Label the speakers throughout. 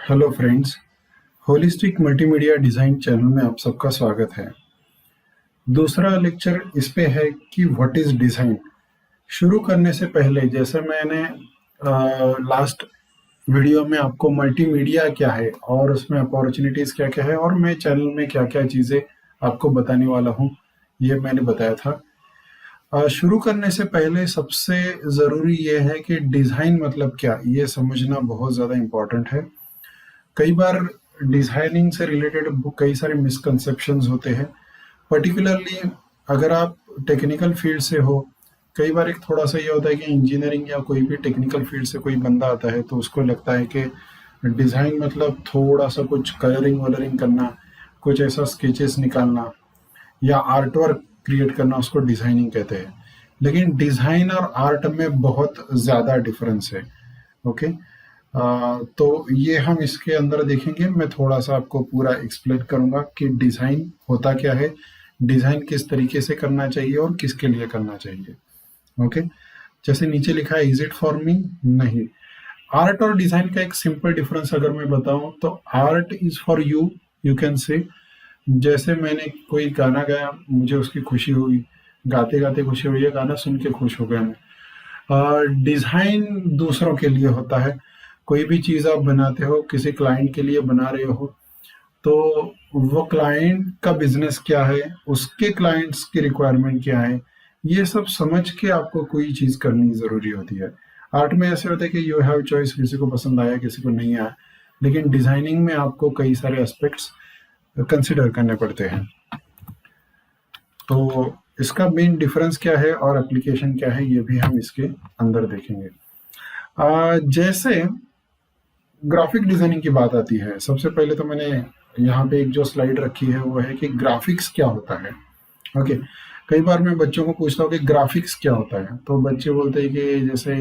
Speaker 1: Hello friends, holistic multimedia design channel में आप सबका स्वागत है। दूसरा लेक्चर इस पे है कि व्हाट इज़ डिज़ाइन। शुरू करने से पहले जैसे मैंने लास्ट वीडियो में आपको मल्टीमीडिया क्या है और उसमें अपॉर्चुनिटीज़ क्या क्या है और मैं चैनल में क्या क्या चीज़ें आपको बताने वाला हूँ, ये मैंने बताया था। शुरू करने से पहले सबसे ज़रूरी ये है कि डिज़ाइन मतलब क्या, ये समझना बहुत ज़्यादा इम्पोर्टेंट है। कई बार डिजाइनिंग से रिलेटेड कई सारे मिसकंसेप्शंस होते हैं, पर्टिकुलरली अगर आप टेक्निकल फील्ड से हो। कई बार एक थोड़ा सा ये होता है कि इंजीनियरिंग या कोई भी टेक्निकल फील्ड से कोई बंदा आता है तो उसको लगता है कि डिज़ाइन मतलब थोड़ा सा कुछ कलरिंग वलरिंग करना, कुछ ऐसा स्केचेस निकालना या आर्ट वर्क क्रिएट करना, उसको डिज़ाइनिंग कहते हैं। लेकिन डिज़ाइन और आर्ट में बहुत ज़्यादा डिफरेंस है। ओके। तो ये हम इसके अंदर देखेंगे। मैं थोड़ा सा आपको पूरा एक्सप्लेन करूंगा कि डिज़ाइन होता क्या है, डिज़ाइन किस तरीके से करना चाहिए और किसके लिए करना चाहिए। ओके। जैसे नीचे लिखा है, इज इट फॉर मी? नहीं। आर्ट और डिज़ाइन का एक सिंपल डिफरेंस अगर मैं बताऊं तो art is for you, you can say. जैसे मैंने कोई गाना गाया, मुझे उसकी खुशी हुई, गाते गाते खुशी हुई, है गाना सुन के खुश हो गया मैं। डिज़ाइन दूसरों के लिए होता है। कोई भी चीज़ आप बनाते हो, किसी क्लाइंट के लिए बना रहे हो, तो वो क्लाइंट का बिजनेस क्या है, उसके क्लाइंट्स की रिक्वायरमेंट क्या है, ये सब समझ के आपको कोई चीज़ करनी ज़रूरी होती है। आर्ट में ऐसे होता है कि यू हैव चॉइस, किसी को पसंद आया किसी को नहीं आया। लेकिन डिज़ाइनिंग में आपको कई सारे एस्पेक्ट्स कंसिडर करने पड़ते हैं। तो इसका मेन डिफरेंस क्या है और एप्लीकेशन क्या है, ये भी हम इसके अंदर देखेंगे। जैसे ग्राफिक डिजाइनिंग की बात आती है, सबसे पहले तो मैंने यहाँ पे एक जो स्लाइड रखी है वो है कि ग्राफिक्स क्या होता है। ओके। कई बार मैं बच्चों को पूछता हूँ कि ग्राफिक्स क्या होता है, तो बच्चे बोलते हैं कि जैसे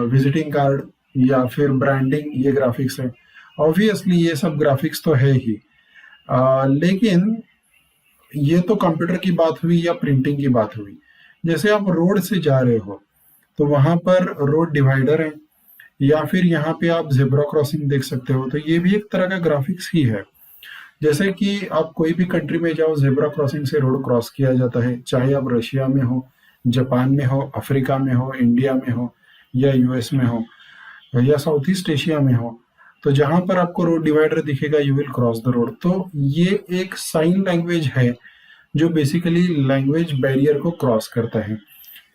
Speaker 1: विजिटिंग कार्ड या फिर ब्रांडिंग, ये ग्राफिक्स है। ऑब्वियसली ये सब ग्राफिक्स तो है ही, लेकिन ये तो कंप्यूटर की बात हुई या प्रिंटिंग की बात हुई। जैसे आप रोड से जा रहे हो तो वहां पर रोड डिवाइडर है, या फिर यहाँ पे आप जेब्रा क्रॉसिंग देख सकते हो, तो ये भी एक तरह का ग्राफिक्स ही है। जैसे कि आप कोई भी कंट्री में जाओ, जेब्रा क्रॉसिंग से रोड क्रॉस किया जाता है, चाहे आप रशिया में हो, जापान में हो, अफ्रीका में हो, इंडिया में हो, या यूएस में हो, या साउथ ईस्ट एशिया में हो, तो जहां पर आपको रोड डिवाइडर दिखेगा, you will cross the road. तो ये एक साइन लैंग्वेज है जो बेसिकली लैंग्वेज बैरियर को क्रॉस करता है।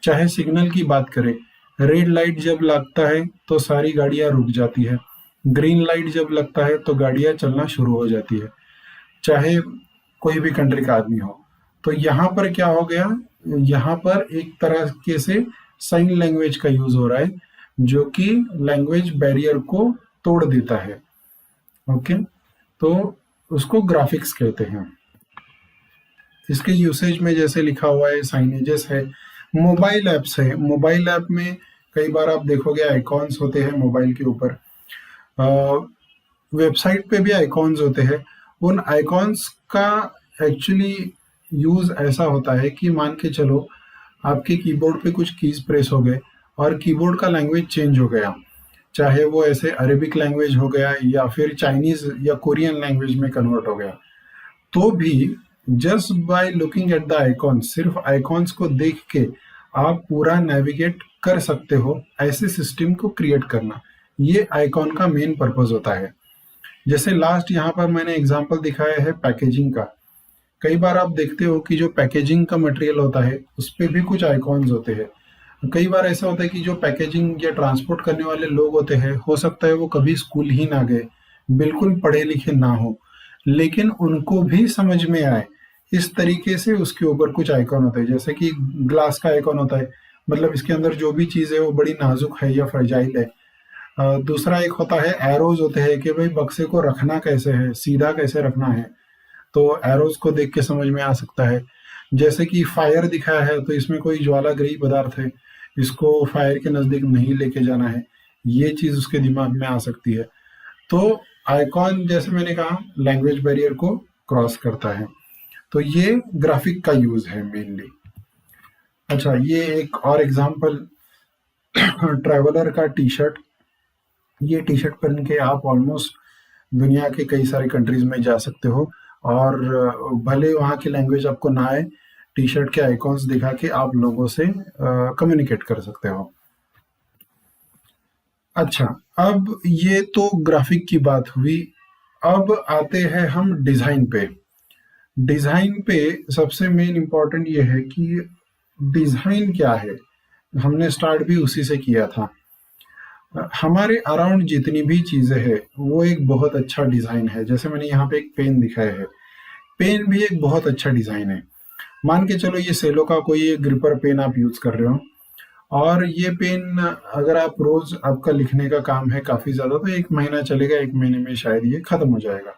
Speaker 1: चाहे सिग्नल की बात करें, रेड लाइट जब लगता है तो सारी गाड़ियां रुक जाती है, ग्रीन लाइट जब लगता है तो गाड़ियां चलना शुरू हो जाती है, चाहे कोई भी कंट्री का आदमी हो। तो यहाँ पर क्या हो गया, यहाँ पर एक तरह के से साइन लैंग्वेज का यूज हो रहा है जो कि लैंग्वेज बैरियर को तोड़ देता है। ओके। तो उसको ग्राफिक्स कहते हैं। इसके यूसेज में जैसे लिखा हुआ है, साइनेजेस है, मोबाइल ऐप्स है। मोबाइल ऐप में कई बार आप देखोगे आइकॉन्स होते हैं मोबाइल के ऊपर, वेबसाइट पे भी आइकॉन्स होते हैं। उन आइकॉन्स का एक्चुअली यूज ऐसा होता है कि मान के चलो आपके कीबोर्ड पे कुछ कीज प्रेस हो गए और कीबोर्ड का लैंग्वेज चेंज हो गया, चाहे वो ऐसे अरेबिक लैंग्वेज हो गया या फिर चाइनीज या कोरियन लैंग्वेज में कन्वर्ट हो गया, तो भी just by looking at the icon, सिर्फ आइकॉन्स को देख के आप पूरा नेविगेट कर सकते हो। ऐसे सिस्टम को क्रिएट करना, ये आइकॉन का मेन पर्पज होता है। जैसे लास्ट यहाँ पर मैंने एग्जांपल दिखाया है पैकेजिंग का। कई बार आप देखते हो कि जो पैकेजिंग का मटेरियल होता है उस पे भी कुछ आइकॉन्स होते हैं। कई बार ऐसा होता है कि जो पैकेजिंग या ट्रांसपोर्ट करने वाले लोग होते हैं, हो सकता है वो कभी स्कूल ही ना गए, बिल्कुल पढ़े लिखे ना हो, लेकिन उनको भी समझ में आए इस तरीके से उसके ऊपर कुछ आइकॉन होते हैं। जैसे कि ग्लास का आइकॉन होता है, मतलब इसके अंदर जो भी चीज़ है वो बड़ी नाजुक है या फ्रेजाइल है। दूसरा एक होता है एरोज होते हैं कि भाई बक्से को रखना कैसे है, सीधा कैसे रखना है, तो एरोज को देख के समझ में आ सकता है। जैसे कि फायर दिखाया है तो इसमें कोई ज्वालाग्रही पदार्थ है, इसको फायर के नजदीक नहीं लेके जाना है, ये चीज उसके दिमाग में आ सकती है। तो आइकॉन, जैसे मैंने कहा, लैंग्वेज बैरियर को क्रॉस करता है। तो ये ग्राफिक का यूज है मेनली। अच्छा, ये एक और एग्जांपल ट्रैवलर का टी शर्ट। ये टी शर्ट पहन के आप ऑलमोस्ट दुनिया के कई सारे कंट्रीज में जा सकते हो, और भले वहाँ की लैंग्वेज आपको ना आए, टी शर्ट के आइकॉन्स दिखा के आप लोगों से कम्युनिकेट कर सकते हो। अच्छा, अब ये तो ग्राफिक की बात हुई। अब आते हैं हम डिजाइन पे। डिजाइन पे सबसे मेन इम्पोर्टेंट ये है कि डिजाइन क्या है। हमने स्टार्ट भी उसी से किया था। हमारे अराउंड जितनी भी चीजें हैं वो एक बहुत अच्छा डिजाइन है। जैसे मैंने यहाँ पे एक पेन दिखाया है, पेन भी एक बहुत अच्छा डिजाइन है। मान के चलो ये सेलो का कोई एक ग्रिपर पेन आप यूज कर रहे हो, और ये पेन अगर आप रोज आपका लिखने का काम है काफी ज्यादा, तो 1 महीना चलेगा, 1 महीने में शायद ये खत्म हो जाएगा।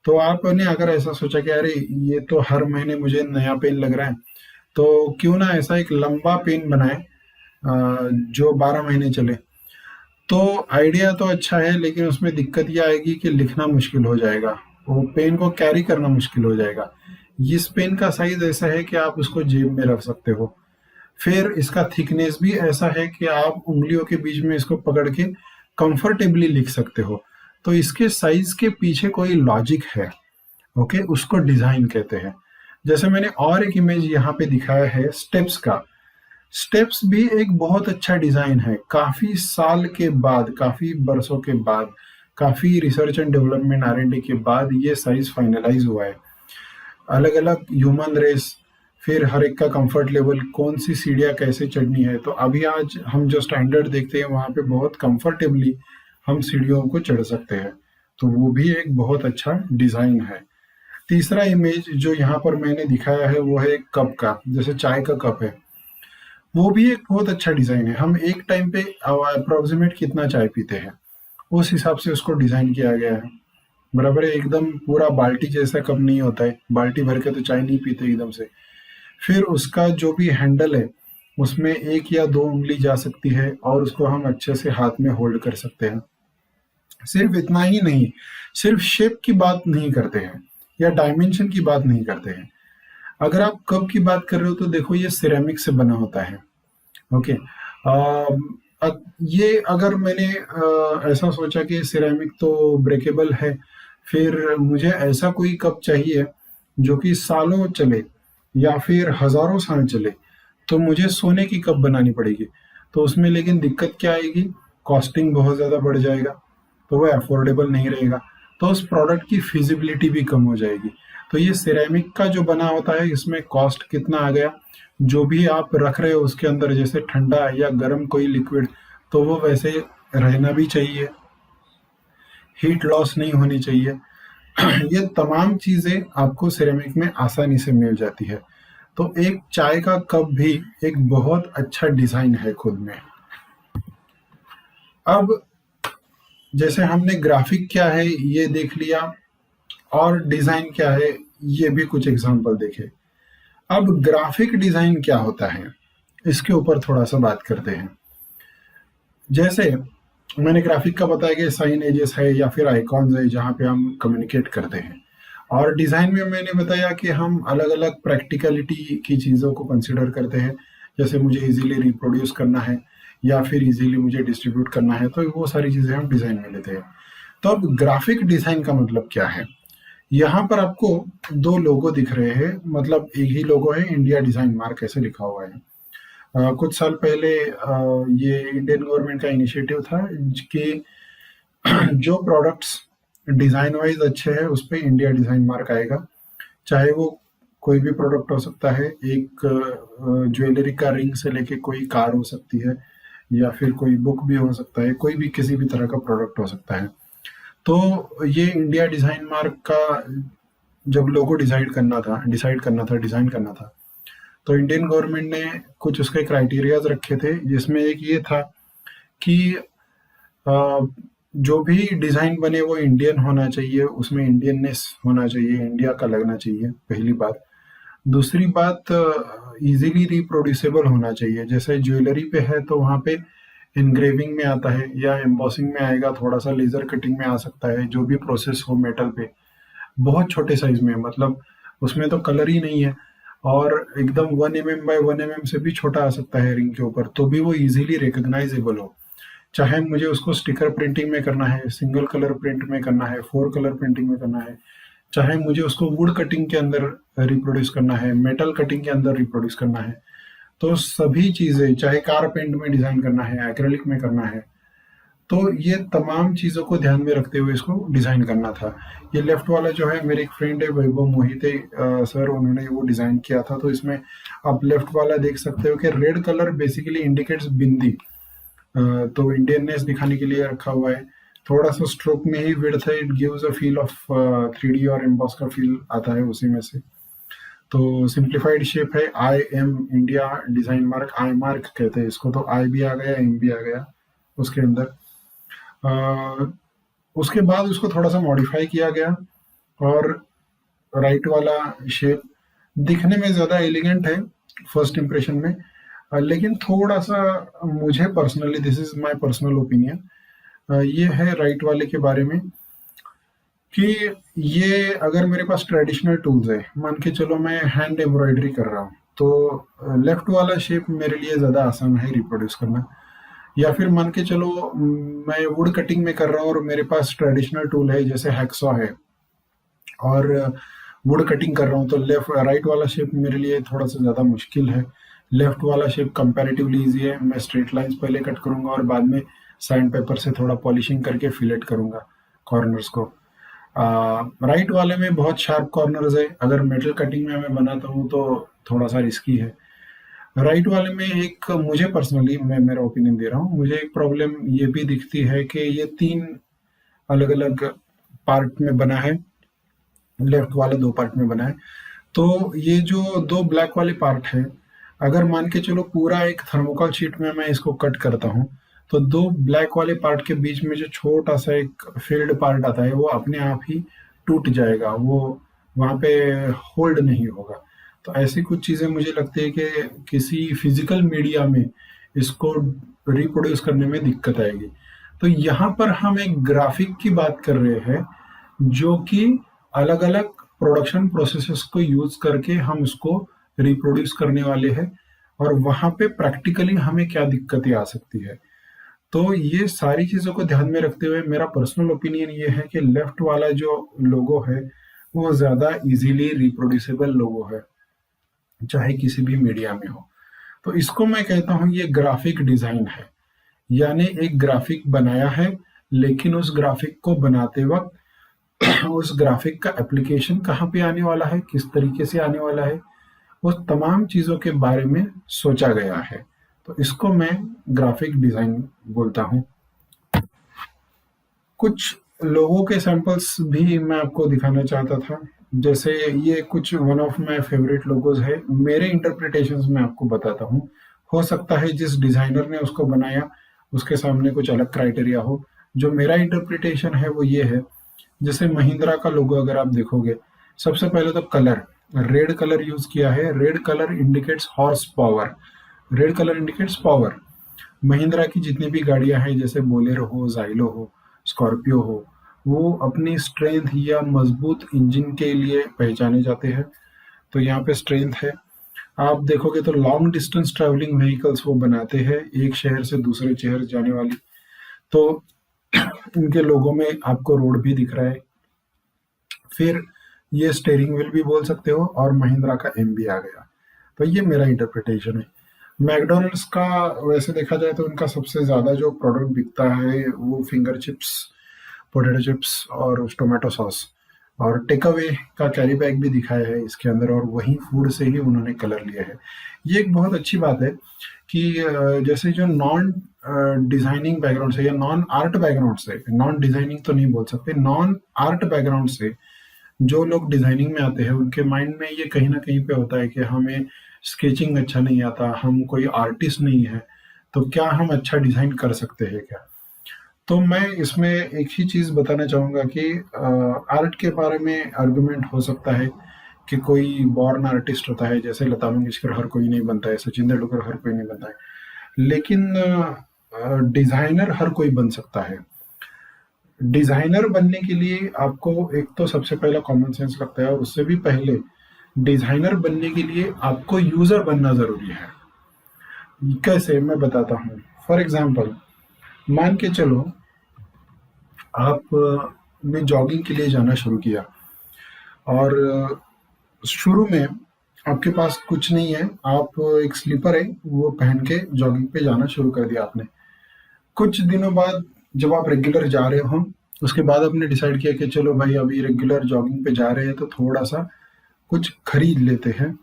Speaker 1: तो आपने अगर ऐसा सोचा कि अरे ये तो हर महीने मुझे नया पेन लग रहा है, तो क्यों ना ऐसा एक लंबा पेन बनाए जो 12 महीने चले। तो आइडिया तो अच्छा है, लेकिन उसमें दिक्कत ये आएगी कि लिखना मुश्किल हो जाएगा, वो पेन को कैरी करना मुश्किल हो जाएगा। इस पेन का साइज ऐसा है कि आप उसको जेब में रख सकते हो। फिर इसका थिकनेस भी ऐसा है कि आप उंगलियों के बीच में इसको पकड़ के कंफर्टेबली लिख सकते हो। तो इसके साइज के पीछे कोई लॉजिक है। ओके, उसको डिजाइन कहते हैं। जैसे मैंने और एक इमेज यहाँ पे दिखाया है स्टेप्स का। स्टेप्स भी एक बहुत अच्छा डिजाइन है। काफी साल के बाद, काफी बरसों के बाद, काफी रिसर्च एंड डेवलपमेंट R&D के बाद ये साइज फाइनलाइज हुआ है। अलग अलग ह्यूमन रेस, फिर हर एक का कंफर्ट लेवल, कौन सी सीढ़ियाँ कैसे चढ़नी है। तो अभी आज हम जो स्टैंडर्ड देखते हैं वहाँ पे बहुत कंफर्टेबली हम सीढ़ियों को चढ़ सकते हैं। तो वो भी एक बहुत अच्छा डिजाइन है। तीसरा इमेज जो यहाँ पर मैंने दिखाया है वो है एक कप का, जैसे चाय का कप है। वो भी एक बहुत अच्छा डिजाइन है। हम एक टाइम पे अप्रोक्सीमेट कितना चाय पीते हैं, उस हिसाब से उसको डिजाइन किया गया है। बराबर है, एकदम पूरा बाल्टी जैसा कप नहीं होता है, बाल्टी भर के तो चाय नहीं पीते एकदम से। फिर उसका जो भी हैंडल है उसमें 1 या 2 उंगली जा सकती है, और उसको हम अच्छे से हाथ में होल्ड कर सकते हैं। सिर्फ इतना ही नहीं, सिर्फ शेप की बात नहीं करते हैं या डायमेंशन की बात नहीं करते हैं। अगर आप कप की बात कर रहे हो तो देखो ये सिरेमिक से बना होता है। ओके, ये अगर मैंने ऐसा सोचा कि सिरेमिक तो ब्रेकेबल है, फिर मुझे ऐसा कोई कप चाहिए जो कि सालों चले या फिर हजारों साल चले, तो मुझे सोने की कप बनानी पड़ेगी। तो उसमें लेकिन दिक्कत क्या आएगी, कॉस्टिंग बहुत ज़्यादा बढ़ जाएगा, तो वो अफोर्डेबल नहीं रहेगा। तो उस प्रोडक्ट की फिजिबिलिटी भी कम हो जाएगी। तो ये सिरेमिक का जो बना होता है इसमें कॉस्ट कितना आ गया, जो भी आप रख रहे हो उसके अंदर जैसे ठंडा या गर्म कोई लिक्विड, तो वो वैसे रहना भी चाहिए, हीट लॉस नहीं होनी चाहिए। ये तमाम चीजें आपको सिरेमिक में आसानी से मिल जाती है। तो एक चाय का कप भी एक बहुत अच्छा डिजाइन है खुद में। अब जैसे हमने ग्राफिक क्या है ये देख लिया, और डिजाइन क्या है ये भी कुछ एग्जांपल देखे। अब ग्राफिक डिजाइन क्या होता है इसके ऊपर थोड़ा सा बात करते हैं। जैसे मैंने ग्राफिक का बताया कि साइन एजेस है या फिर आइकॉन्स है जहाँ पे हम कम्युनिकेट करते हैं, और डिजाइन में मैंने बताया कि हम अलग अलग प्रैक्टिकलिटी की चीज़ों को कंसिडर करते हैं। जैसे मुझे इजीली रिप्रोड्यूस करना है या फिर इजीली मुझे डिस्ट्रीब्यूट करना है, तो वो सारी चीज़ें हम डिज़ाइन में लेते हैं। तो अब ग्राफिक डिज़ाइन का मतलब क्या है। यहाँ पर आपको 2 लोगो दिख रहे हैं, मतलब एक ही लोगो है, इंडिया डिज़ाइन मार्क ऐसे लिखा हुआ है। कुछ साल पहले ये इंडियन गवर्नमेंट का इनिशिएटिव था कि जो प्रोडक्ट्स डिज़ाइन वाइज अच्छे हैं उस पर इंडिया डिज़ाइन मार्क आएगा। चाहे वो कोई भी प्रोडक्ट हो सकता है, एक ज्वेलरी का रिंग से लेके कोई कार हो सकती है, या फिर कोई बुक भी हो सकता है, कोई भी किसी भी तरह का प्रोडक्ट हो सकता है। तो ये इंडिया डिज़ाइन मार्क का जब लोगो डिज़ाइन करना था, तो इंडियन गवर्नमेंट ने कुछ उसके क्राइटेरियाज रखे थे, जिसमें एक ये था कि जो भी डिज़ाइन बने वो इंडियन होना चाहिए, उसमें इंडियननेस होना चाहिए, इंडिया का लगना चाहिए, पहली बात। दूसरी बात, इजीली रिप्रोड्यूसेबल होना चाहिए। जैसे ज्वेलरी पे है तो वहाँ पे इनग्रेविंग में आता है या एम्बॉसिंग में आएगा, थोड़ा सा लेज़र कटिंग में आ सकता है, जो भी प्रोसेस हो मेटल पे। बहुत छोटे साइज में, मतलब उसमें तो कलर ही नहीं है, और एकदम 1 mm बाय 1 mm से भी छोटा आ सकता है रिंग के ऊपर, तो भी वो इजीली रिकग्नाइजेबल हो। चाहे मुझे उसको स्टिकर प्रिंटिंग में करना है, सिंगल कलर प्रिंट में करना है, 4 कलर प्रिंटिंग में करना है, चाहे मुझे उसको वुड कटिंग के अंदर रिप्रोड्यूस करना है, मेटल कटिंग के अंदर रिप्रोड्यूस करना है, तो सभी चीज़ें, चाहे कार पेंट में डिज़ाइन करना है, एक्रेलिक में करना है, तो ये तमाम चीज़ों को ध्यान में रखते हुए इसको डिज़ाइन करना था। ये लेफ्ट वाला जो है, मेरे एक फ्रेंड है वैभव मोहिते सर, उन्होंने वो डिज़ाइन किया था। तो इसमें आप लेफ्ट वाला देख सकते हो कि रेड कलर बेसिकली इंडिकेट्स बिंदी, तो इंडियननेस दिखाने के लिए रखा हुआ है। थोड़ा सा स्ट्रोक में ही विड्थ है, it gives a feel of 3D और एम्बॉस का फील आता है उसी में से। तो सिंप्लीफाइड शेप है, I am India design mark, I mark कहते हैं इसको, तो आई भी आ गया, एम भी आ गया उसके अंदर। उसके बाद उसको थोड़ा सा मॉडिफाई किया गया और राइट वाला शेप दिखने में ज़्यादा एलिगेंट है फर्स्ट इंप्रेशन में, लेकिन थोड़ा सा मुझे personally, this is my personal opinion, ये है राइट वाले के बारे में कि ये अगर मेरे पास ट्रेडिशनल टूल्स है, मान के चलो मैं हैंड एम्ब्रॉयडरी कर रहा हूँ, तो लेफ्ट वाला शेप मेरे लिए ज़्यादा आसान है रिप्रोड्यूस करना। या फिर मान के चलो मैं वुड कटिंग में कर रहा हूँ और मेरे पास ट्रेडिशनल टूल है जैसे हैक्सॉ है, और वुड कटिंग कर रहा हूँ, तो लेफ्ट राइट वाला शेप मेरे लिए थोड़ा सा ज़्यादा मुश्किल है। लेफ्ट वाला शेप कंपैरेटिवली ईजी है, मैं स्ट्रेट लाइंस पहले कट करूँगा और बाद में सैंड पेपर से थोड़ा पॉलिशिंग करके फिलेट करूँगा कॉर्नर्स को। राइट वाले में बहुत शार्प कॉर्नर्स है, अगर मेटल कटिंग में मैं बनाता हूँ तो थोड़ा सा रिस्की है। राइट वाले में एक, मुझे पर्सनली, मैं मेरा ओपिनियन दे रहा हूँ, मुझे एक प्रॉब्लम ये भी दिखती है कि ये 3 अलग अलग पार्ट में बना है, लेफ्ट वाला 2 पार्ट में बना है। तो ये जो 2 ब्लैक वाले पार्ट है, अगर मान के चलो पूरा एक थर्मोकॉल शीट में मैं इसको कट करता हूँ, तो 2 ब्लैक वाले पार्ट के बीच में जो छोटा सा एक फील्ड पार्ट आता है वो अपने आप ही टूट जाएगा, वो वहाँ पे होल्ड नहीं होगा। तो ऐसी कुछ चीज़ें मुझे लगती है कि किसी फिजिकल मीडिया में इसको रिप्रोड्यूस करने में दिक्कत आएगी। तो यहाँ पर हम एक ग्राफिक की बात कर रहे हैं जो कि अलग अलग प्रोडक्शन प्रोसेसेस को यूज करके हम उसको रिप्रोड्यूस करने वाले हैं, और वहां पे प्रैक्टिकली हमें क्या दिक्कतें आ सकती है। तो ये सारी चीजों को ध्यान में रखते हुए मेरा पर्सनल ओपिनियन ये है कि लेफ्ट वाला जो लोगो है वो ज्यादा इजीली रिप्रोड्यूसेबल लोगो है, चाहे किसी भी मीडिया में हो। तो इसको मैं कहता हूँ ये ग्राफिक डिजाइन है, यानी एक ग्राफिक बनाया है, लेकिन उस ग्राफिक को बनाते वक्त उस ग्राफिक का एप्लीकेशन कहाँ पे आने वाला है, किस तरीके से आने वाला है, उस तमाम चीज़ों के बारे में सोचा गया है। तो इसको मैं ग्राफिक डिज़ाइन बोलता हूँ। कुछ लोगों के सैंपल्स भी मैं आपको दिखाना चाहता था, जैसे ये कुछ one of my favourite logos है, मेरे इंटरप्रिटेशंस में आपको बताता हूँ। हो सकता है जिस डिज़ाइनर ने उसको बनाया उसके सामने कुछ अलग क्राइटेरिया हो, जो मेरा इंटरप्रिटेशन है वो ये है। जैसे महिंद्रा का लोगो अगर आप देखोगे, सबसे पहले तो कलर, रेड कलर यूज किया है। Red colour indicates horse power, red colour indicates power. Mahindra की जितनी भी गाड़ियां हैं, जैसे बोलेरो हो, जाइलो हो, स्कॉर्पियो हो, वो अपनी स्ट्रेंथ या मजबूत इंजन के लिए पहचाने जाते हैं। तो यहाँ पे स्ट्रेंथ है। आप देखोगे तो लॉन्ग डिस्टेंस ट्रैवलिंग व्हीकल्स वो बनाते हैं, एक शहर से दूसरे शहर जाने वाली। तो इनके लोगों में आपको रोड भी दिख रहा है। फिर ये स्टेयरिंग व्हील भी बोल सकते हो, और महिंद्रा का एम भी आ गया। तो ये मेरा इंटरप्रिटेशन है। मैकडोनल्ड्स का वैसे देखा जाए तो उनका सबसे ज़्यादा जो प्रोडक्ट बिकता है वो फिंगर चिप्स, पोटैटो चिप्स और टोमेटो सॉस, और टेक अवे का कैरी बैग भी दिखाया है इसके अंदर, और वही फूड से ही उन्होंने कलर लिया है। ये एक बहुत अच्छी बात है कि जैसे जो नॉन डिजाइनिंग बैकग्राउंड से या नॉन आर्ट बैकग्राउंड से, नॉन डिजाइनिंग तो नहीं बोल सकते, नॉन आर्ट बैकग्राउंड से जो लोग डिजाइनिंग में आते हैं, उनके माइंड में ये कहीं ना कहीं पे होता है कि हमें स्केचिंग अच्छा नहीं आता, हम कोई आर्टिस्ट नहीं है, तो क्या हम अच्छा डिजाइन कर सकते हैं क्या। तो मैं इसमें एक ही चीज बताना चाहूंगा कि आर्ट के बारे में आर्गुमेंट हो सकता है कि कोई बॉर्न आर्टिस्ट होता है, जैसे लता मंगेशकर हर कोई नहीं बनता है, सचिन तेंदुलकर हर कोई नहीं बनता है, लेकिन डिजाइनर हर कोई बन सकता है। डिजाइनर बनने के लिए आपको एक तो सबसे पहला कॉमन सेंस लगता है, और उससे भी पहले डिजाइनर बनने के लिए आपको यूजर बनना जरूरी है। कैसे, मैं बताता हूँ। फॉर एग्जाम्पल, मान के चलो आप ने जॉगिंग के लिए जाना शुरू किया और शुरू में आपके पास कुछ नहीं है, आप एक स्लीपर है वो पहन के जॉगिंग पे जाना शुरू कर दिया आपने। कुछ दिनों बाद जब आप रेगुलर जा रहे हो, उसके बाद आपने डिसाइड किया कि चलो भाई अभी रेगुलर जॉगिंग पे जा रहे हैं तो थोड़ा सा कुछ खरीद लेते हैं।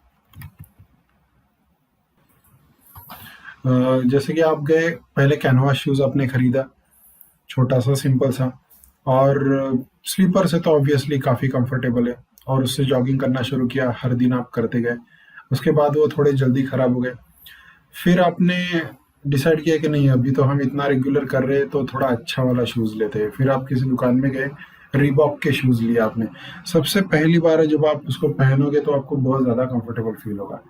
Speaker 1: जैसे कि आप गए, पहले कैनवास शूज आपने खरीदा, छोटा सा सिंपल सा, और स्लीपर से तो ऑब्वियसली काफ़ी कंफर्टेबल है, और उससे जॉगिंग करना शुरू किया, हर दिन आप करते गए। उसके बाद वो थोड़े जल्दी ख़राब हो गए। फिर आपने डिसाइड किया कि नहीं, अभी तो हम इतना रेगुलर कर रहे हैं तो थोड़ा अच्छा वाला शूज़ लेते हैं। फिर आप किसी दुकान में गए, रीबॉक के शूज़ लिए आपने। सबसे पहली बार है जब आप उसको पहनोगे तो आपको बहुत ज़्यादा कंफर्टेबल फील होगा,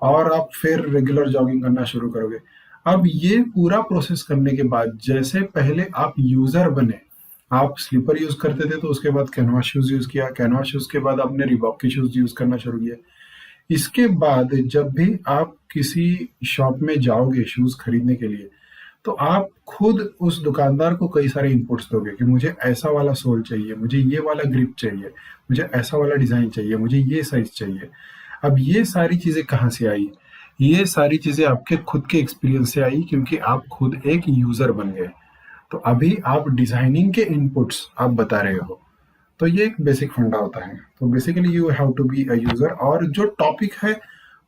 Speaker 1: और आप फिर रेगुलर जॉगिंग करना शुरू करोगे। अब ये पूरा प्रोसेस करने के बाद, जैसे पहले आप यूज़र बने, आप स्लीपर यूज़ करते थे तो उसके बाद कैनवास शूज़ यूज़ किया, कैनवास शूज़ के बाद आपने रिबॉक के शूज़ यूज़ करना शुरू किया। इसके बाद जब भी आप किसी शॉप में जाओगे शूज़ खरीदने के लिए, तो आप खुद उस दुकानदार को कई सारे इनपुट्स दोगे कि मुझे ऐसा वाला सोल चाहिए, मुझे ये वाला ग्रिप चाहिए, मुझे ऐसा वाला डिज़ाइन चाहिए, मुझे ये साइज़ चाहिए। अब ये सारी चीज़ें कहाँ से आई? ये सारी चीज़ें आपके खुद के एक्सपीरियंस से आई, क्योंकि आप खुद एक यूज़र बन गए। तो अभी आप डिज़ाइनिंग के इनपुट्स आप बता रहे हो। तो ये एक बेसिक फंडा होता है। तो basically you have to be a user, और जो टॉपिक है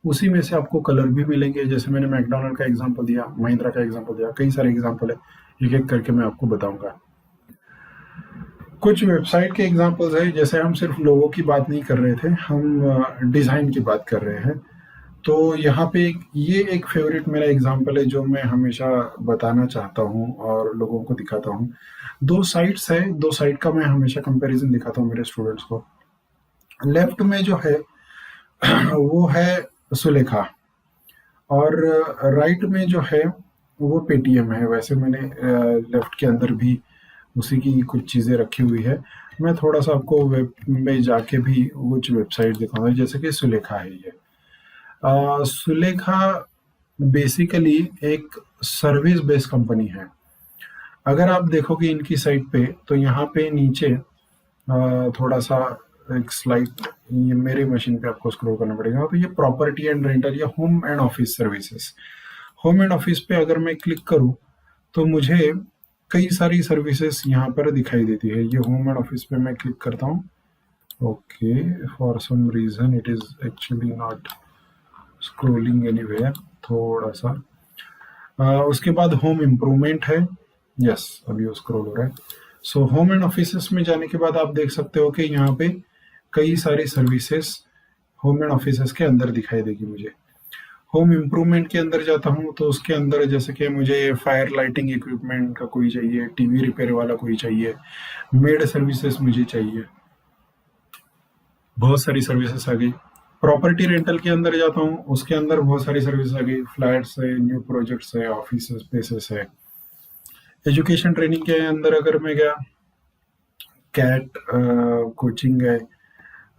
Speaker 1: उसी में से आपको कलर भी मिलेंगे। जैसे मैंने मैकडॉनल्ड का एग्जांपल दिया, महिंद्रा का एग्जांपल दिया, कई सारे एग्जांपल है, एक एक करके मैं आपको बताऊंगा। कुछ वेबसाइट के एग्जांपल्स है, जैसे हम सिर्फ लोगों की बात नहीं कर रहे थे, हम डिज़ाइन की बात कर रहे हैं। तो यहाँ पे ये एक फेवरेट मेरा एग्जांपल है जो मैं हमेशा बताना चाहता हूँ और लोगों को दिखाता हूँ। दो साइट्स है, दो साइट का मैं हमेशा कंपैरिजन दिखाता हूँ मेरे स्टूडेंट्स को। लेफ्ट में जो है वो है सुलेखा, और राइट में जो है वो पेटीएम है। वैसे मैंने लेफ्ट के अंदर भी उसी की कुछ चीज़ें रखी हुई है। मैं थोड़ा सा आपको वेब में जाके भी कुछ वेबसाइट दिखाऊंगा, जैसे कि सुलेखा है ये। सुलेखा बेसिकली एक सर्विस बेस्ड कंपनी है। अगर आप देखोगे इनकी साइट पे, तो यहाँ पे नीचे थोड़ा सा एक स्लाइड, ये मेरे मशीन पे आपको स्क्रॉल करना पड़ेगा, तो ये प्रॉपर्टी एंड रेंटल या home and office services. Home and office पे अगर मैं क्लिक करूँ तो मुझे कई सारी सर्विसेज यहाँ पर दिखाई देती है। ये होम एंड ऑफिस पे मैं क्लिक करता हूँ। Okay, for some reason it is actually not scrolling anywhere, थोड़ा सा। उसके बाद होम इम्प्रूवमेंट है, यस अभी वो स्क्रॉल हो रहा है। सो होम एंड ऑफिसेस में जाने के बाद आप देख सकते हो कि यहाँ पे कई सारी सर्विसेज होम एंड ऑफिसेस के अंदर दिखाई देगी मुझे। होम इम्प्रूवमेंट के अंदर जाता हूँ तो उसके अंदर जैसे कि मुझे फायर लाइटिंग इक्विपमेंट का कोई चाहिए, टीवी रिपेयर वाला कोई चाहिए, मेड सर्विसेज मुझे चाहिए, बहुत सारी सर्विसेज आ गई। प्रॉपर्टी रेंटल के अंदर जाता हूँ, उसके अंदर बहुत सारी सर्विस आ गई, फ्लैट्स है, न्यू प्रोजेक्ट्स है, ऑफिस स्पेसेस है। एजुकेशन ट्रेनिंग के अंदर अगर मैं गया, कैट कोचिंग है,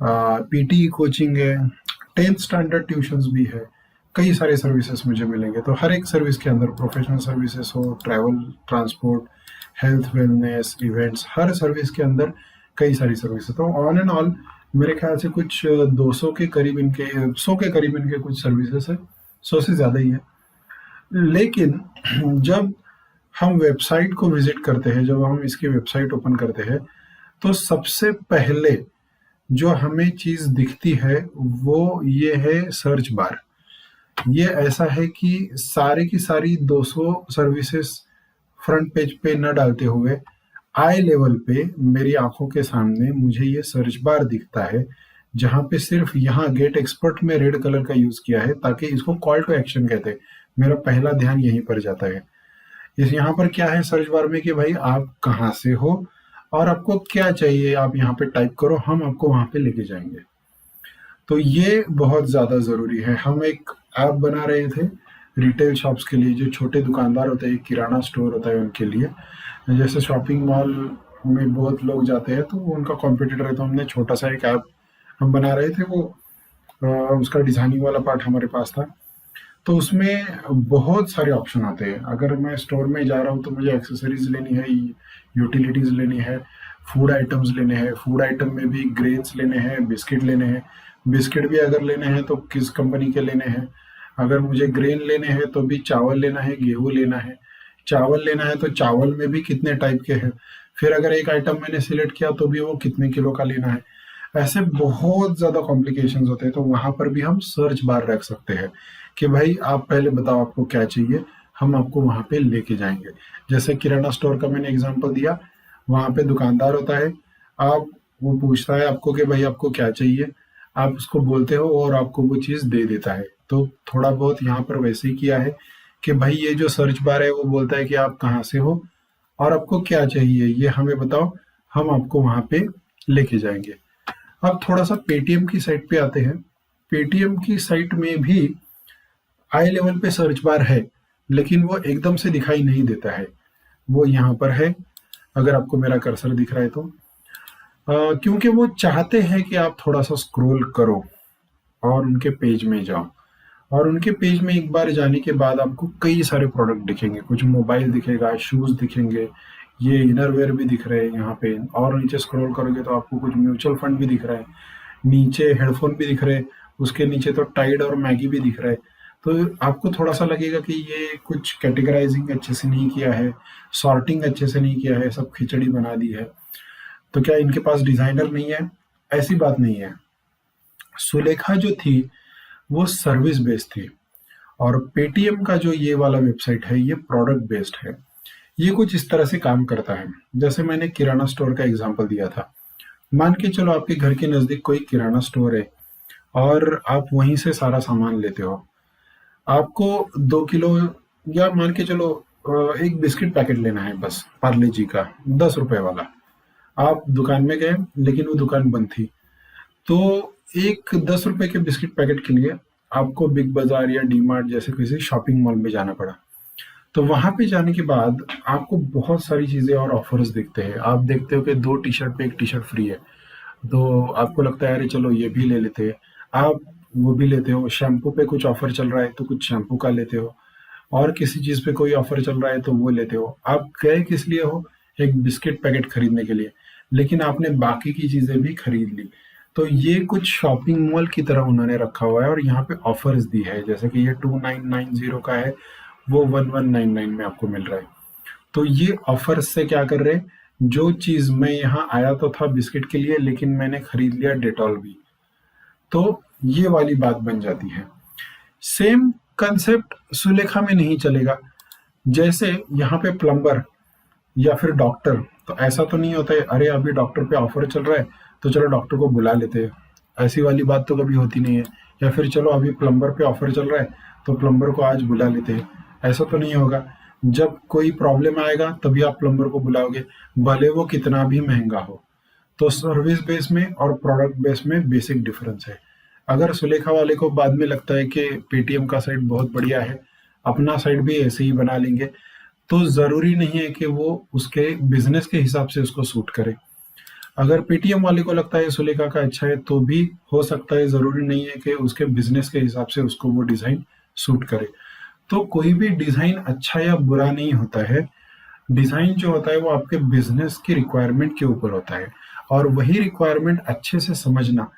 Speaker 1: पीटी कोचिंग है, 10th स्टैंडर्ड ट्यूशंस भी है, कई सारे सर्विसेज मुझे मिलेंगे। तो हर एक सर्विस के अंदर, प्रोफेशनल सर्विसेज हो, travel, transport, health, wellness, events, हर सर्विस के अंदर कई सारी सर्विसेज। तो ऑन एंड ऑल मेरे ख्याल से कुछ 200 के करीब इनके, 100 के करीब इनके कुछ सर्विसेज है, 100 से ज़्यादा ही है। लेकिन जब हम वेबसाइट को विजिट करते हैं, जब हम इसकी वेबसाइट ओपन करते हैं, तो सबसे पहले जो हमें चीज़ दिखती है वो ये है सर्च बार। ये ऐसा है कि सारी की सारी 200 सर्विसेज फ्रंट पेज पे न डालते हुए, आई लेवल पे मेरी आंखों के सामने मुझे ये सर्च बार दिखता है, जहाँ पे सिर्फ यहाँ गेट एक्सपर्ट में रेड कलर का यूज़ किया है ताकि इसको कॉल टू एक्शन कहते हैं। मेरा पहला ध्यान यहीं पर जाता है। इस यहाँ पर क्या है सर्च बार में कि भाई आप कहाँ से हो और आपको क्या चाहिए, आप यहाँ पे टाइप करो, हम आपको वहाँ पे लेके जाएंगे। तो ये बहुत ज़्यादा ज़रूरी है। हम एक ऐप बना रहे थे रिटेल शॉप्स के लिए, जो छोटे दुकानदार होते हैं, किराना स्टोर होता है उनके लिए। जैसे शॉपिंग मॉल में बहुत लोग जाते हैं तो वो उनका कॉम्पिटिटर है, तो हमने छोटा सा एक ऐप हम बना रहे थे। वो उसका डिज़ाइनिंग वाला पार्ट हमारे पास था। तो उसमें बहुत सारे ऑप्शन आते हैं। अगर मैं स्टोर में जा रहा हूँ तो मुझे एक्सेसरीज लेनी है, यूटिलिटीज लेनी है, फूड आइटम्स लेने हैं, फूड आइटम में भी ग्रेन्स लेने हैं, बिस्किट लेने हैं, बिस्किट भी अगर लेने हैं तो किस कंपनी के लेने हैं। अगर मुझे ग्रेन लेने हैं तो भी चावल लेना है, गेहूँ लेना है। चावल लेना है तो चावल में भी कितने टाइप के हैं, फिर अगर एक आइटम मैंने सिलेक्ट किया तो भी वो कितने किलो का लेना है। ऐसे बहुत ज़्यादा कॉम्प्लिकेशंस होते हैं, तो वहाँ पर भी हम सर्च बार रख सकते हैं कि भाई आप पहले बताओ आपको क्या चाहिए, हम आपको वहाँ पे लेके जाएंगे। जैसे किराना स्टोर का मैंने एग्जांपल दिया, वहाँ पे दुकानदार होता है, आप वो पूछता है आपको कि भाई आपको क्या चाहिए, आप उसको बोलते हो और आपको वो चीज़ दे देता है। तो थोड़ा बहुत यहाँ पर वैसे ही किया है कि भाई ये जो सर्च बार है वो बोलता है कि आप कहाँ से हो और आपको क्या चाहिए ये हमें बताओ, हम आपको वहाँ पे लेके जाएंगे। अब थोड़ा सा पेटीएम की साइट पे आते हैं। पेटीएम की साइट में भी हाई लेवल पे सर्च बार है, लेकिन वो एकदम से दिखाई नहीं देता है। वो यहाँ पर है, अगर आपको मेरा कर्सर दिख रहा है तो। क्योंकि वो चाहते हैं कि आप थोड़ा सा स्क्रॉल करो और उनके पेज में जाओ, और उनके पेज में एक बार जाने के बाद आपको कई सारे प्रोडक्ट दिखेंगे, कुछ मोबाइल दिखेगा, शूज दिखेंगे, ये इनरवेयर भी दिख रहे हैं यहाँ पे, और नीचे स्क्रॉल करोगे तो आपको कुछ म्यूचुअल फंड भी दिख रहा है, नीचे हेडफोन भी दिख रहे हैं, उसके नीचे तो टाइड और मैगी भी दिख रहा है। तो आपको थोड़ा सा लगेगा कि ये कुछ कैटेगराइजिंग अच्छे से नहीं किया है, सॉर्टिंग अच्छे से नहीं किया है, सब खिचड़ी बना दी है। तो क्या इनके पास डिजाइनर नहीं है? ऐसी बात नहीं है। सुलेखा जो थी वो सर्विस बेस्ड थी, और पेटीएम का जो ये वाला वेबसाइट है ये प्रोडक्ट बेस्ड है। ये कुछ इस तरह से काम करता है, जैसे मैंने किराना स्टोर का एग्जांपल दिया था। मान के चलो आपके घर के नज़दीक कोई किराना स्टोर है और आप वहीं से सारा सामान लेते हो। आपको 2 किलो, या मान के चलो एक बिस्किट पैकेट लेना है बस, पार्ले जी का 10 रुपए वाला। आप दुकान में गए लेकिन वो दुकान बंद थी, तो एक 10 रुपए के बिस्किट पैकेट के लिए आपको बिग बाजार या डी मार्ट जैसे किसी शॉपिंग मॉल में जाना पड़ा। तो वहां पे जाने के बाद आपको बहुत सारी चीजें और ऑफर्स दिखते हैं। आप देखते हो कि 2 टी-शर्ट पे एक टी-शर्ट फ्री है, तो आपको लगता है अरे चलो ये भी ले लेते हैं। आप वो भी लेते हो। शैम्पू पे कुछ ऑफर चल रहा है तो कुछ शैम्पू का लेते हो, और किसी चीज पे कोई ऑफर चल रहा है तो वो लेते हो। आप गए किस लिए हो? एक बिस्किट पैकेट खरीदने के लिए, लेकिन आपने बाकी की चीजें भी खरीद ली। तो ये कुछ शॉपिंग मॉल की तरह उन्होंने रखा हुआ है, और यहाँ पे ऑफर्स दी है, जैसे कि ये 2990 का है, वो 1199 में आपको मिल रहा है। तो ये ऑफर्स से क्या कर रहे हैं, जो चीज मैं यहाँ आया तो था बिस्किट के लिए, लेकिन मैंने खरीद लिया डेटॉल भी, तो ये वाली बात बन जाती है। सेम कंसेप्ट सुलेखा में नहीं चलेगा। जैसे यहाँ पे प्लम्बर या फिर डॉक्टर, तो ऐसा तो नहीं होता है अरे अभी डॉक्टर पे ऑफर चल रहा है तो चलो डॉक्टर को बुला लेते हैं, ऐसी वाली बात तो कभी होती नहीं है। या फिर चलो अभी प्लम्बर पे ऑफर चल रहा है तो प्लम्बर को आज बुला लेते हैं, ऐसा तो नहीं होगा। जब कोई प्रॉब्लम आएगा तभी आप प्लम्बर को बुलाओगे, भले वो कितना भी महंगा हो। तो सर्विस बेस में और प्रोडक्ट बेस में बेसिक डिफरेंस है। अगर सुलेखा वाले को बाद में लगता है कि पेटीएम का साइट बहुत बढ़िया है, अपना साइट भी ऐसे ही बना लेंगे, तो ज़रूरी नहीं है कि वो उसके बिजनेस के हिसाब से उसको सूट करे। अगर पेटीएम वाले को लगता है सुलेखा का अच्छा है तो भी हो सकता है, ज़रूरी नहीं है कि उसके बिजनेस के हिसाब से उसको वो डिज़ाइन सूट करे। तो कोई भी डिज़ाइन अच्छा या बुरा नहीं होता है। डिज़ाइन जो होता है वो आपके बिजनेस की रिक्वायरमेंट के ऊपर होता है, और वही रिक्वायरमेंट अच्छे से समझना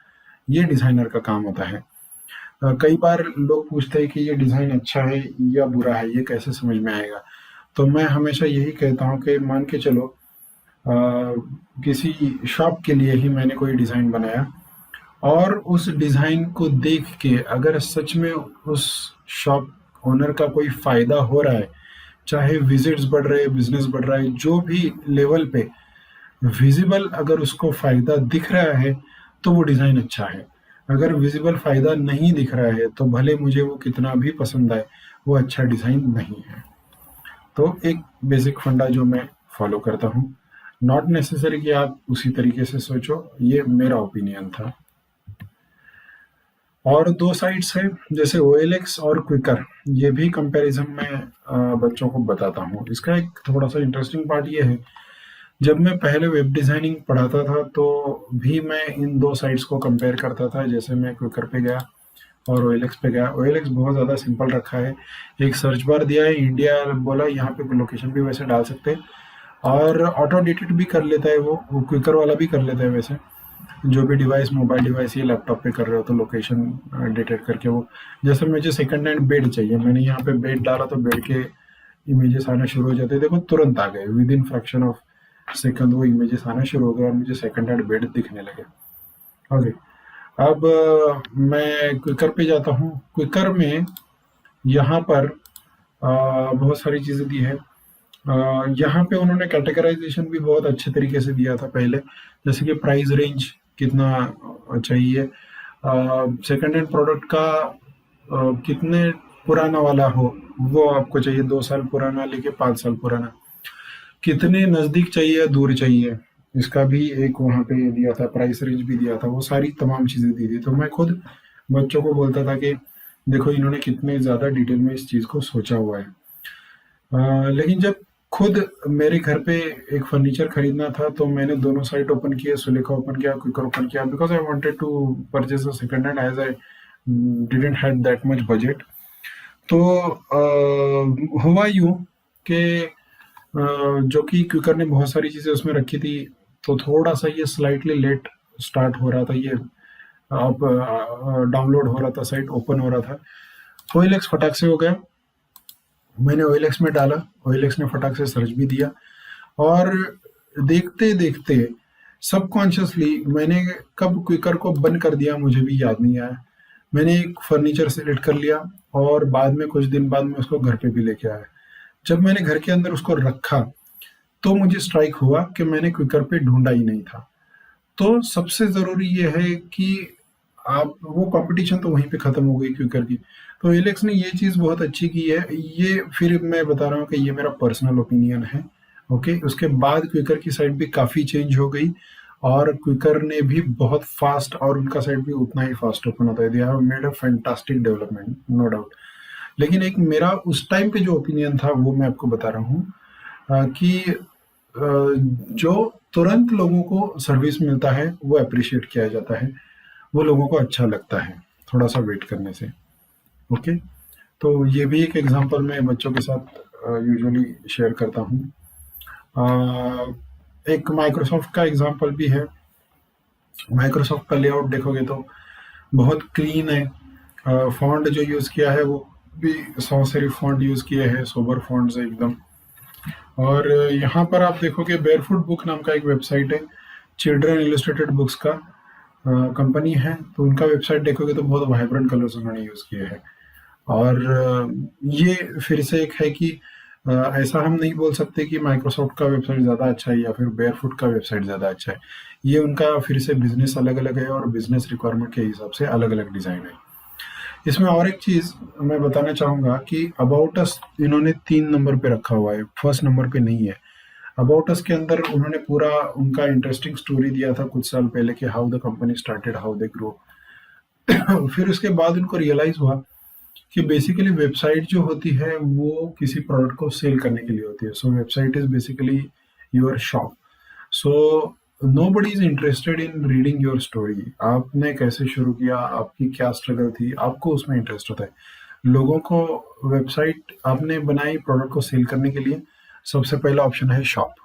Speaker 1: ये डिज़ाइनर का काम होता है। कई बार लोग पूछते हैं कि ये डिज़ाइन अच्छा है या बुरा है, ये कैसे समझ में आएगा? तो मैं हमेशा यही कहता हूँ कि मान के चलो अ, किसी शॉप के लिए ही मैंने कोई डिज़ाइन बनाया, और उस डिज़ाइन को देख के अगर सच में उस शॉप ओनर का कोई फ़ायदा हो रहा है, चाहे विजिट्स बढ़ रहे हैं, बिजनेस बढ़ रहा है, जो भी लेवल पे विजिबल अगर उसको फ़ायदा दिख रहा है तो वो डिज़ाइन अच्छा है। अगर विजिबल फ़ायदा नहीं दिख रहा है तो भले मुझे वो कितना भी पसंद आए, वो अच्छा डिज़ाइन नहीं है। तो एक बेसिक फंडा जो मैं फॉलो करता हूँ, नॉट नेसेसरी कि आप उसी तरीके से सोचो, ये मेरा ओपिनियन था। और दो साइट्स हैं जैसे OLX और क्विकर, ये भी कंपैरिजन में बच्चों को बताता हूँ। इसका एक थोड़ा सा इंटरेस्टिंग पार्ट ये है, जब मैं पहले वेब डिज़ाइनिंग पढ़ाता था तो भी मैं इन दो साइट्स को कंपेयर करता था। जैसे मैं क्विकर पे गया, और OLX पे गया। OLX बहुत ज़्यादा सिंपल रखा है, एक सर्च बार दिया है, इंडिया बोला, यहाँ पे लोकेशन भी वैसे डाल सकते हैं और ऑटो डिटेक्ट भी कर लेता है, वो क्विकर वाला भी कर लेता है वैसे। जो भी डिवाइस, मोबाइल डिवाइस या लैपटॉप पे कर रहे हो तो लोकेशन डिटेक्ट करके वो, जैसे मुझे सेकंड हैंड बेड चाहिए, मैंने यहाँ पे बेड डाला तो बेड के इमेजेस आना शुरू हो जाते हैं, देखो तुरंत आ गए, with in fraction of second वो इमेजेस आना शुरू हो गए और मुझे सेकंड हैंड बेड दिखने लगे। ओके, अब मैं क्विकर पे जाता हूँ। क्विकर में यहाँ पर बहुत सारी चीज़ें दी है। यहाँ पे उन्होंने कैटेगराइजेशन भी बहुत अच्छे तरीके से दिया था पहले, जैसे कि प्राइस रेंज कितना चाहिए, सेकंड हैंड प्रोडक्ट का कितने पुराना वाला हो, वो आपको चाहिए 2 साल पुराना लेके 5 साल पुराना, कितने नज़दीक चाहिए दूर चाहिए, इसका भी एक वहाँ पे दिया था, प्राइस रेंज भी दिया था, वो सारी तमाम चीज़ें दी थी। तो मैं खुद बच्चों को बोलता था कि देखो इन्होंने कितने ज़्यादा डिटेल में इस चीज़ को सोचा हुआ है। लेकिन जब खुद मेरे घर पे एक फर्नीचर खरीदना था तो मैंने दोनों साइट ओपन किए, सुलेखा ओपन किया, क्विकर ओपन किया, because I wanted to purchase a second hand as I didn't had that much budget. तो हुआ यूं कि जो कि क्विकर ने बहुत सारी चीज़ें उसमें रखी थी, तो थोड़ा सा ये स्लाइटली लेट स्टार्ट हो रहा था, ये अब डाउनलोड हो रहा था, साइट ओपन हो रहा था। OLX फटाक से हो गया, मैंने OLX में डाला, OLX ने फटाक से सर्च भी दिया और देखते देखते सबकॉन्शियसली मैंने कब क्विकर को बंद कर दिया मुझे भी याद नहीं आया। मैंने एक फर्नीचर सेलेक्ट कर लिया और बाद में कुछ दिन बाद में उसको घर पे भी लेके आया। जब मैंने घर के अंदर उसको रखा तो मुझे स्ट्राइक हुआ कि मैंने क्विकर पे ढूंढा ही नहीं था। तो सबसे ज़रूरी ये है कि आप, वो कंपटीशन तो वहीं पे ख़त्म हो गई क्विकर की। तो एलेक्स ने ये चीज़ बहुत अच्छी की है, ये फिर मैं बता रहा हूँ कि ये मेरा पर्सनल ओपिनियन है। ओके, उसके बाद क्विकर की साइट भी काफ़ी चेंज हो गई और क्विकर ने भी बहुत फास्ट, और उनका साइट भी उतना ही फास्ट ओपन होता है। They have made a fantastic development, no doubt. लेकिन एक मेरा उस टाइम पे जो ओपिनियन था वो मैं आपको बता रहा हूँ कि जो तुरंत लोगों को सर्विस मिलता है वो अप्रिशिएट किया जाता है, वो लोगों को अच्छा लगता है थोड़ा सा वेट करने से। ओके, तो ये भी एक एग्जांपल मैं बच्चों के साथ यूजुअली शेयर करता हूँ। एक माइक्रोसॉफ्ट का एग्जांपल भी है। माइक्रोसॉफ्ट का लेआउट देखोगे तो बहुत क्लीन है। फॉन्ट जो यूज़ किया है वो भी सॉ सेरिफ फॉन्ट यूज़ किए हैं, सोबर फॉन्ट्स है एकदम। और यहाँ पर आप देखोगे बेयरफुट बुक नाम का एक वेबसाइट है, चिल्ड्रन इलस्ट्रेटेड बुक्स का कंपनी है, तो उनका वेबसाइट देखोगे तो बहुत वाइब्रेंट कलर्स उन्होंने यूज़ किए हैं। और ये फिर से एक है कि ऐसा हम नहीं बोल सकते कि माइक्रोसॉफ्ट का वेबसाइट ज़्यादा अच्छा है या फिर बेयरफुट का वेबसाइट ज़्यादा अच्छा है। ये उनका फिर से बिजनेस अलग अलग है और बिजनेस रिक्वायरमेंट के हिसाब से अलग अलग डिज़ाइन है। इसमें और एक चीज़ मैं बताना चाहूँगा कि अबाउट अस इन्होंने 3 नंबर पे रखा हुआ है, फर्स्ट नंबर पे नहीं है। अबाउट अस के अंदर उन्होंने पूरा उनका इंटरेस्टिंग स्टोरी दिया था कुछ साल पहले कि how the company started, how they grow. फिर उसके बाद उनको रियलाइज हुआ कि बेसिकली वेबसाइट जो होती है वो किसी प्रोडक्ट को सेल करने के लिए होती है। सो website is basically your shop. So nobody is interested in reading your story, आपने कैसे शुरू किया, आपकी क्या स्ट्रगल थी, आपको उसमें इंटरेस्ट होता है। लोगों को वेबसाइट आपने बनाई प्रोडक्ट को सेल करने के लिए, सबसे पहला ऑप्शन है शॉप।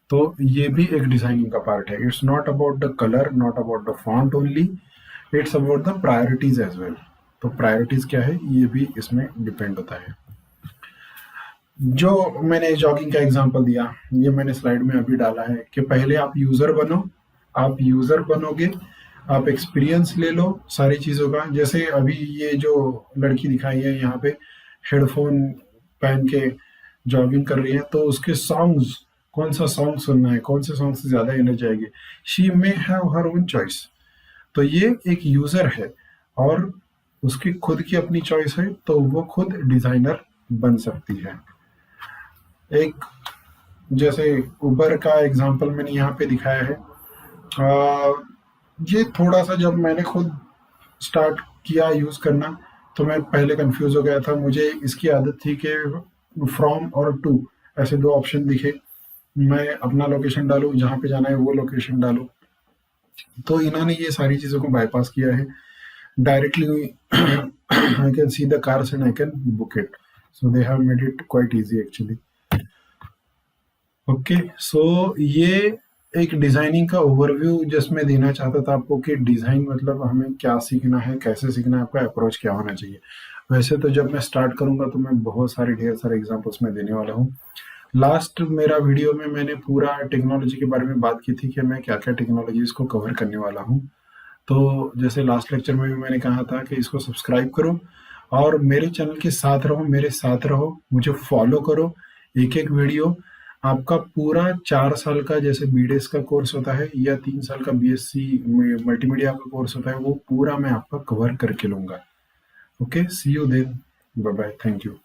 Speaker 1: तो ये भी एक डिजाइनिंग का पार्ट है। It's not about the colour, not about the font only, it's about the priorities as well. तो प्रायोरिटीज क्या है ये भी इसमें डिपेंड होता है। जो मैंने जॉगिंग का एग्जांपल दिया, ये मैंने स्लाइड में अभी डाला है कि पहले आप यूजर बनो, आप यूजर बनोगे, आप एक्सपीरियंस ले लो सारी चीज़ों का। जैसे अभी ये जो लड़की दिखाई है यहाँ पे हेडफोन पहन के जॉगिंग कर रही है, तो उसके सॉन्ग्स, कौन सा सॉन्ग सुनना है, कौन से सॉन्ग से ज़्यादा एनर्जी आएगी, she may have her own choice. तो ये एक यूज़र है और उसकी खुद की अपनी चॉइस है, तो वो खुद डिज़ाइनर बन सकती है। एक जैसे उबर का एग्जांपल मैंने यहाँ पे दिखाया है। ये थोड़ा सा जब मैंने खुद स्टार्ट किया यूज़ करना तो मैं पहले कंफ्यूज हो गया था। मुझे इसकी आदत थी कि फ्रॉम और टू ऐसे 2 ऑप्शन दिखे, मैं अपना लोकेशन डालूँ, जहाँ पे जाना है वो लोकेशन डालूँ। तो इन्होंने ये सारी चीज़ों को बाईपास किया है। directly I can see the cars and I can book it. So they have made it quite easy actually. Okay so ये एक डिजाइनिंग का ओवरव्यू जस्ट मैं देना चाहता था आपको कि डिजाइन मतलब हमें क्या सीखना है, कैसे सीखना है, आपका अप्रोच क्या होना चाहिए। वैसे तो जब मैं स्टार्ट करूंगा तो मैं बहुत सारे ढेर सारे एग्जांपल्स में देने वाला हूँ। लास्ट मेरा वीडियो में मैंने पूरा टेक्नोलॉजी के बारे में बात की थी कि मैं क्या क्या टेक्नोलॉजीज को कवर करने वाला हूँ। तो जैसे लास्ट लेक्चर में भी मैंने कहा था कि इसको सब्सक्राइब करो और मेरे चैनल के साथ रहो, मेरे साथ रहो, मुझे फॉलो करो। एक एक वीडियो आपका पूरा 4 साल का जैसे बीडेस का कोर्स होता है या 3 साल का बीएससी मल्टीमीडिया का कोर्स होता है, वो पूरा मैं आपका कवर करके लूंगा। Okay, see you then, bye bye, thank you.